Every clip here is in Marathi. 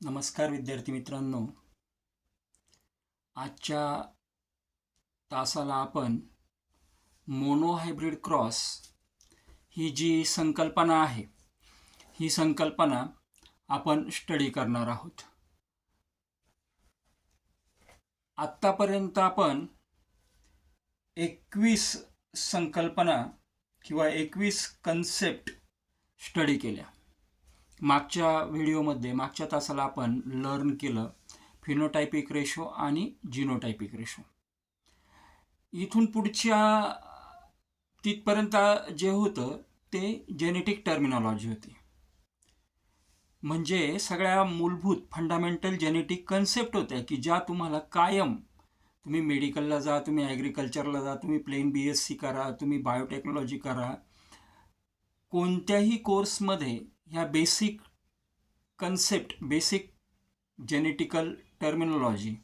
नमस्कार विद्यार्थी मित्रांनो. आजच्या तासाला आपण मोनोहायब्रिड क्रॉस ही जी संकल्पना आहे, ही संकल्पना आपण स्टडी करणार आहोत. आत्तापर्यंत आपण 21 संकल्पना किंवा 21 कन्सेप्ट स्टडी केल्या. मागच्या तासाला आपण लर्न केलं फिनोटायपिक रेशो आणि जिनोटायपिक रेशो. इथून पुढच्या तिथपर्यंत जे होतं ते जेनेटिक टर्मिनॉलॉजी होती, म्हणजे सगळ्या मूलभूत फंडामेंटल जेनेटिक कन्सेप्ट होत्या की ज्या तुम्हाला कायम, तुम्ही मेडिकलला जा, तुम्ही ॲग्रिकल्चरला जा, तुम्ही प्लेन BSc करा, तुम्ही बायोटेक्नॉलॉजी करा, कोणत्याही कोर्समध्ये ह्या basic concept, basic genetical terminology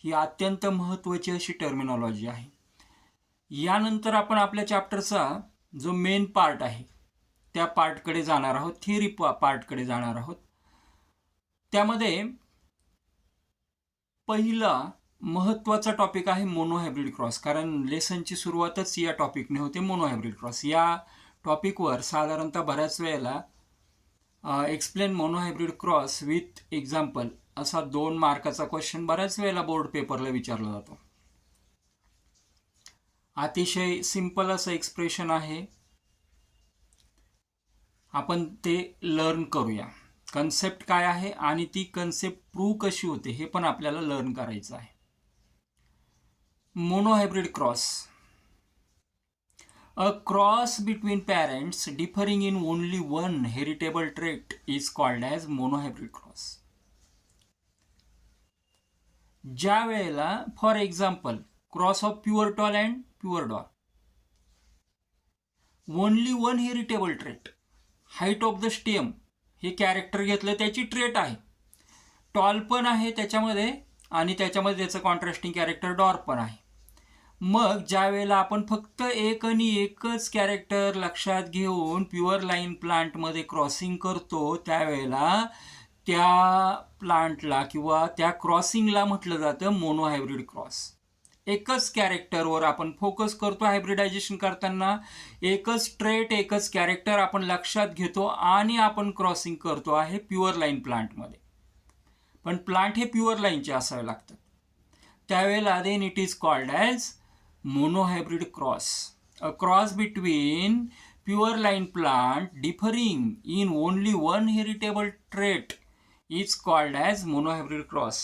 ही अत्यंत महत्त्वाची अशी टर्मिनॉलॉजी आहे. यानंतर आपण आपल्या चॅप्टरचा जो मेन पार्ट आहे त्या पार्टकडे जाणार आहोत, थिअरी पार्टकडे जाणार आहोत. त्यामध्ये पहिला महत्त्वाचा टॉपिक आहे मोनोहायब्रिड क्रॉस, कारण लेसनची सुरुवातच या टॉपिकने होते, मोनोहायब्रिड क्रॉस. या टॉपिकवर साधारणतः बऱ्याच वेळेला explain monohybrid cross with example असा 2 मार्काचा क्वेश्चन बऱ्याच वेळेला बोर्ड पेपरला विचारला जातो. अतिशय सिंपल असं एक्सप्रेशन आहे, आपण ते लर्न करूया. कन्सेप्ट काय आहे आणि ती कन्सेप्ट प्रूव्ह कशी होते हे पण आपल्याला लर्न करायचं आहे. Monohybrid cross, a cross between parents differing in only one heritable trait is called as monohybrid cross. ज्या वेळेला for example cross of pure tall and pure dwarf, only one heritable trait, height of the stem हे कॅरेक्टर घेतलं, त्याची ट्रेट आहे, टॉल पण आहे त्याच्यामध्ये आणि त्याच्यामध्ये त्याचं कॉन्ट्रास्टिंग कॅरेक्टर डॉर्फ पण आहे. मग ज्या वेळेला आपण फक्त एक आणि एकच कॅरेक्टर लक्षात घेऊन प्युअर लाईन प्लांटमध्ये क्रॉसिंग करतो, त्यावेळेला त्या प्लांटला किंवा त्या क्रॉसिंगला म्हटलं जातं मोनोहायब्रिड क्रॉस. एकच कॅरेक्टरवर आपण फोकस करतो हायब्रिडायझेशन करताना, एकच ट्रेट, एकच कॅरेक्टर आपण लक्षात घेतो आणि आपण क्रॉसिंग करतो आहे प्युअर लाईन प्लांटमध्ये. पण प्लांट हे प्युअर लाईनचे असावे लागतात. त्यावेळेला then it is called as monohybrid cross, a cross between pure line plant differing in only one heritable trait is called as monohybrid cross.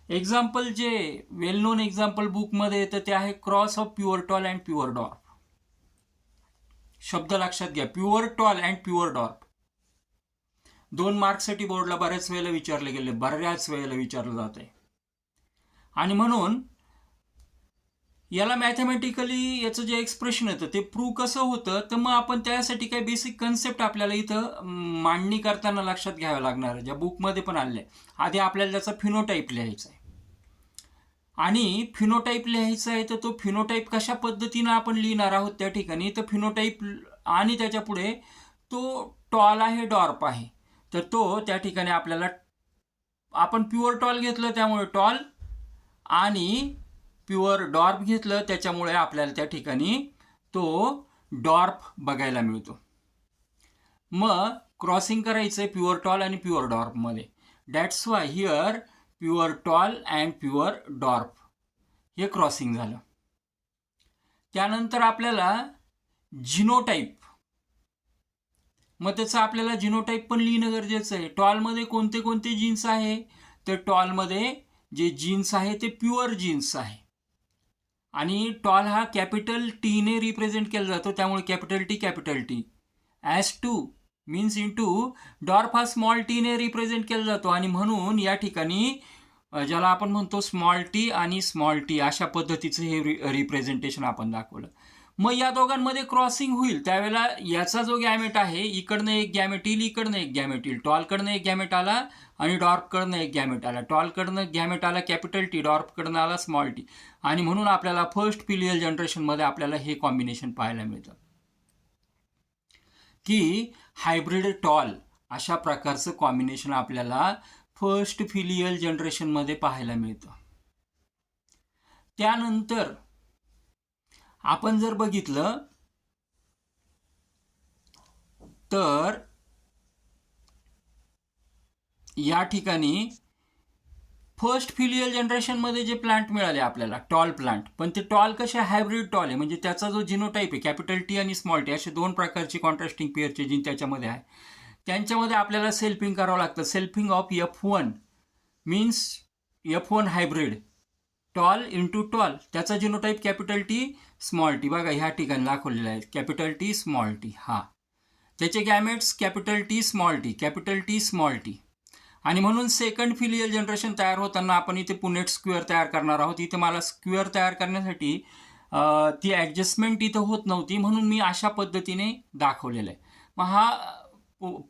Example जे वेल नोन एक्झाम्पल बुकमध्ये येतं ते आहे cross of pure tall and pure dwarf. शब्द लक्षात घ्या, pure tall and pure dwarf. 2 मार्क्ससाठी बोर्डला बऱ्याच वेळेला विचारलं जात आहे. आणि म्हणून याला मॅथमॅटिकली याचं जे एक्सप्रेशन येतं ते प्रूव्ह कसं होतं, तर मग आपण त्यासाठी काही बेसिक कन्सेप्ट आपल्याला इथं मांडणी करताना लक्षात घ्यावं लागणार आहे, ज्या बुकमध्ये पण आले. आधी आपल्याला त्याचा फिनोटाईप लिहायचा आहे आणि फिनोटाईप लिहायचा आहे, तर तो फिनोटाईप कशा पद्धतीनं आपण लिहिणार आहोत त्या ठिकाणी, तर फिनोटाईप आणि त्याच्या पुढे तो टॉल आहे, डॉर्फ आहे, तर तो त्या ठिकाणी आपल्याला, आपण प्युअर टॉल घेतलं त्यामुळे टॉल आणि प्युअर डॉर्फ घेतलं त्याच्यामुळे आपल्याला त्या ठिकाणी तो डॉर्फ बघायला मिळतो. मग क्रॉसिंग करायचं आहे प्युअर टॉल आणि प्युअर डॉर्फमध्ये. That's why here pure tall and pure dwarf हे क्रॉसिंग झालं. त्यानंतर आपल्याला जिनोटाईप, मग त्याचं आपल्याला जिनोटाईप पण लिहिणं गरजेचं आहे. टॉलमध्ये कोणते कोणते जीन्स आहे, तर टॉलमध्ये जे जीन्स आहे ते प्युअर जीन्स आहे आणि टॉल हा कॅपिटल टीने रिप्रेझेंट केला जातो, त्यामुळे capital T. As two means in two, dwarf हा स्मॉल टीने रिप्रेझेंट केला जातो आणि म्हणून या ठिकाणी ज्याला आपण म्हणतो स्मॉल टी आणि स्मॉल टी अशा पद्धतीचं हे रिप्रेझेंटेशन आपण दाखवलं. मग या दोघांमध्ये क्रॉसिंग होईल त्यावेळेला याचा जो गॅमेट आहे, इकडनं एक गॅमेट येईल, इकडनं एक गॅमेट येईल, टॉलकडनं एक गॅमेट आला आणि डॉर्फकडनं एक गॅमेट आला, टॉलकडनं गॅमेट आला कॅपिटल टी, डॉर्फकडनं आला स्मॉल टी, आणि म्हणून आपल्याला फर्स्ट फिलियल जनरेशनमध्ये आपल्याला हे कॉम्बिनेशन पाहायला मिळतं की हायब्रिड टॉल अशा प्रकारचं कॉम्बिनेशन आपल्याला फर्स्ट फिलियल जनरेशनमध्ये पाहायला मिळतं. त्यानंतर आपण जर बघितलं तर या ठिकाणी फर्स्ट फिलियल जनरेशनमध्ये जे प्लांट मिळाले आपल्याला टॉल प्लांट, पण ते टॉल कसे हायब्रिड टॉल आहे, म्हणजे त्याचा जो जिनोटाईप आहे कॅपिटल टी आणि स्मॉल टी असे दोन प्रकारची कॉन्ट्रास्टिंग पेअरचे जीन त्याच्यामध्ये आहे. त्यांच्यामध्ये आपल्याला सेल्फिंग करावं लागतं. Selfing of F1 means F1 hybrid tall into tall, त्याचा genotype capital T small T. बघा ह्या ठिकाणी दाखवलेला आहे कॅपिटल टी स्मॉल टी. हा त्याचे gametes capital T small T, capital T small T. आणि म्हणून सेकंड फिलियल जनरेशन तयार होताना आपण इथे पुनेट स्क्वेअर तयार करणार आहोत. इथे मला स्क्वेअर तयार करण्यासाठी ती ॲडजस्टमेंट इथं होत नव्हती, म्हणून मी अशा पद्धतीने दाखवलेलं आहे. मग हा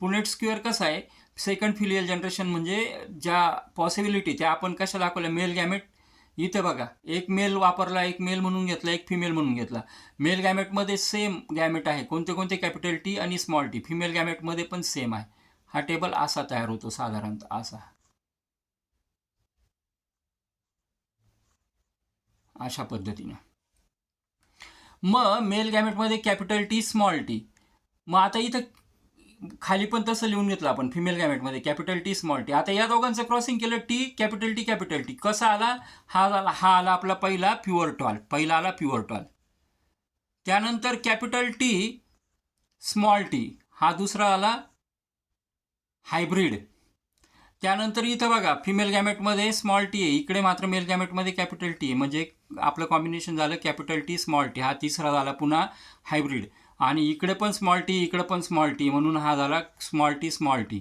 पुनेट स्क्वेअर कसा आहे, सेकंड फिलियल जनरेशन म्हणजे ज्या पॉसिबिलिटी त्या आपण कशा दाखवल्या, मेल गॅमेट इथे बघा, एक मेल वापरला, एक मेल म्हणून घेतला, एक फिमेल म्हणून घेतला. मेल गॅमेटमध्ये सेम गॅमेट आहे, कोणते कोणते कॅपिटल टी आणि स्मॉल टी. फिमेल गॅमेटमध्ये पण सेम आहे. हा टेबल असा तयार होतो साधारणतः असा, अशा पद्धतीने. मग मेल गॅमेटमध्ये कॅपिटल टी स्मॉल टी. मग आता इथं खाली पण तसं लिहून घेतलं आपण, फिमेल गॅमेटमध्ये कॅपिटल टी स्मॉल टी. आता या दोघांचं क्रॉसिंग केलं, T capital T capital T. कसा आला हा आला आपला पहिला प्युअर टॉल, पहिला आला प्युअर टॉल. त्यानंतर कॅपिटल टी स्मॉल टी, हा दुसरा आला हायब्रिड. त्यानंतर इथं बघा फिमेल गॅमेटमध्ये स्मॉल टी आहे, इकडे मात्र मेल गॅमेटमध्ये कॅपिटल टी आहे, म्हणजे आपलं कॉम्बिनेशन झालं कॅपिटल टी स्मॉल टी. हा तिसरा झाला पुन्हा हायब्रिड. आणि इकडे पण स्मॉल टी, इकडे पण स्मॉल टी, म्हणून हा झाला स्मॉल टी स्मॉल टी.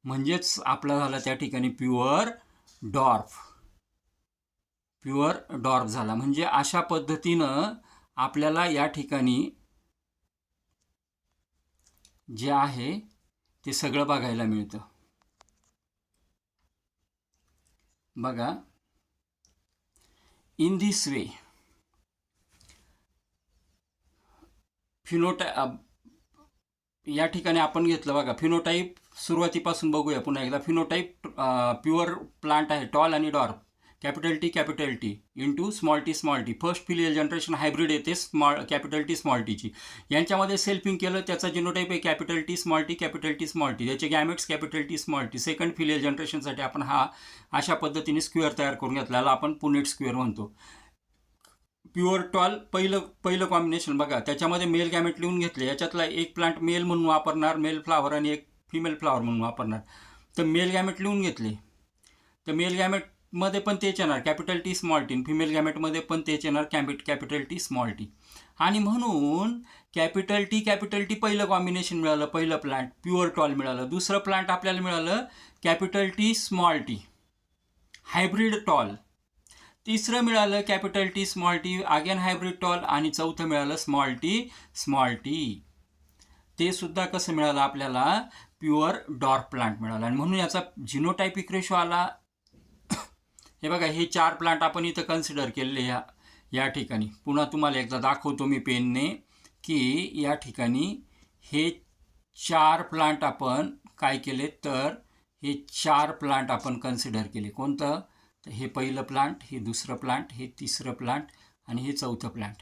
म्हणजेच आपला झाला त्या ठिकाणी प्युअर डॉर्फ, प्युअर डॉर्फ झाला. म्हणजे अशा पद्धतीनं आपल्याला या ठिकाणी जे आहे ते सगळं बघायला मिळतं. बघा, इन दिस वे या ठिकाणी आपण घेतलं बघा फिनोटाईप. सुरुवातीपासून बघूया पुन्हा एकदा. फिनोटाईप प्युअर प्लांट आहे, टॉल आणि dwarf, capital T into small T. First filial generation hybrid येते कॅपिटल टी स्मॉल टीची. यांच्यामध्ये सेल्फिंग केलं, त्याचा जिनोटाईप आहे कॅपिटल टी स्मॉल टी, त्याचे gametes capital T small T. Second filial जनरेशनसाठी आपण हा अशा पद्धतीने स्क्वेअर तयार करून घेतला, आपण पुनेट स्क्वेअर म्हणतो. प्युअर टॉल पहिलं कॉम्बिनेशन बघा, त्याच्यामध्ये मेल गॅमेट लिहून घेतले. याच्यातला एक प्लांट मेल म्हणून वापरणार, मेल फ्लावर, आणि एक फिमेल फ्लावर म्हणून वापरणार. तर मेल गॅमेट लिहून घेतले, तर मेल गॅमेटमध्ये पण तेच येणार capital T small T, female गॅमेटमध्ये पण तेच येणार कॅपिटल टी स्मॉल टी. आणि म्हणून कॅपिटल टी पहिलं कॉम्बिनेशन मिळालं, पहिलं प्लांट प्युअर टॉल मिळालं. दुसरं प्लांट आपल्याला मिळालं capital T small T hybrid tall. तिसरं मिळालं capital T small T again hybrid tall. आणि चौथं मिळालं स्मॉल टी. ते सुद्धा कसं मिळालं आपल्याला, प्युअर डॉर्फ प्लांट मिळाला. आणि म्हणून याचा जिनोटायपिक रेशो आला. हे बघा, हे 4 प्लांट आपण इथं कन्सिडर केलेले या ठिकाणी. पुन्हा तुम्हाला एकदा दाखवतो मी पेनने की या ठिकाणी हे 4 प्लांट आपण काय केले, तर हे 4 प्लांट आपण कन्सिडर केले. कोणतं, तर हे पहिलं प्लांट, हे दुसरं प्लांट, हे तिसरं प्लांट आणि हे चौथं प्लांट.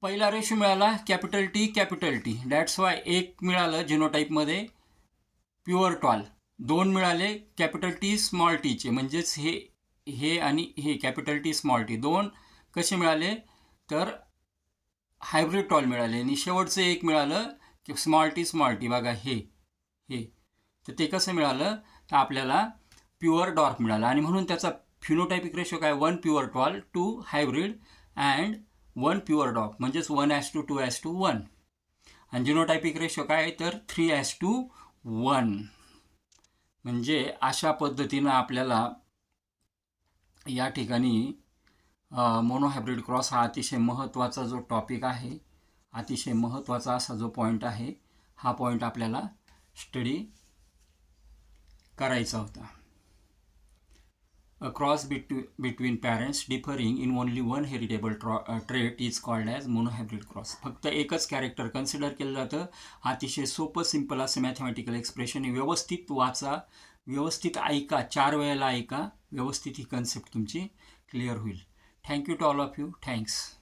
पहिला रेशो मिळाला कॅपिटल टी. दॅट्स वाय एक मिळालं जिनोटाईपमध्ये प्युअर टॉल. 2 मिळाले कॅपिटल टी स्मॉल टीचे, म्हणजेच हे आणि हे कॅपिटल टी स्मॉल टी. 2 कसे मिळाले, तर हायब्रिड टॉल मिळाले. आणि शेवटचं एक मिळालं की स्मॉल टी. बघा हे तर ते कसं मिळालं, तर आपल्याला प्युअर डॉर्फ मिळाला. आणि म्हणून त्याचा फिनोटायपिक रेशो काय, 1 pure tall, 2 hybrid and 1 pure dwarf, म्हणजेच 1:2:1. आणि जिनोटायपिक रेशो काय, तर 3:1. म्हणजे अशा पद्धतीनं आपल्याला या ठिकाणी मोनोहायब्रिड क्रॉस हा अतिशय महत्त्वाचा जो टॉपिक आहे, अतिशय महत्त्वाचा असा जो पॉईंट आहे, हा पॉईंट आपल्याला स्टडी करायचा होता. A cross between parents differing in only one heritable trait is called as monohybrid cross. फक्त एकच कॅरेक्टर कन्सिडर केलं जातं. अतिशय सोपं सिंपल असं मॅथमॅटिकल एक्सप्रेशन. व्यवस्थित वाचा, व्यवस्थित ऐका, 4 वेळेला ऐका, व्यवस्थित ही कन्सेप्ट तुमची क्लिअर होईल. Thank you to all of you. Thanks.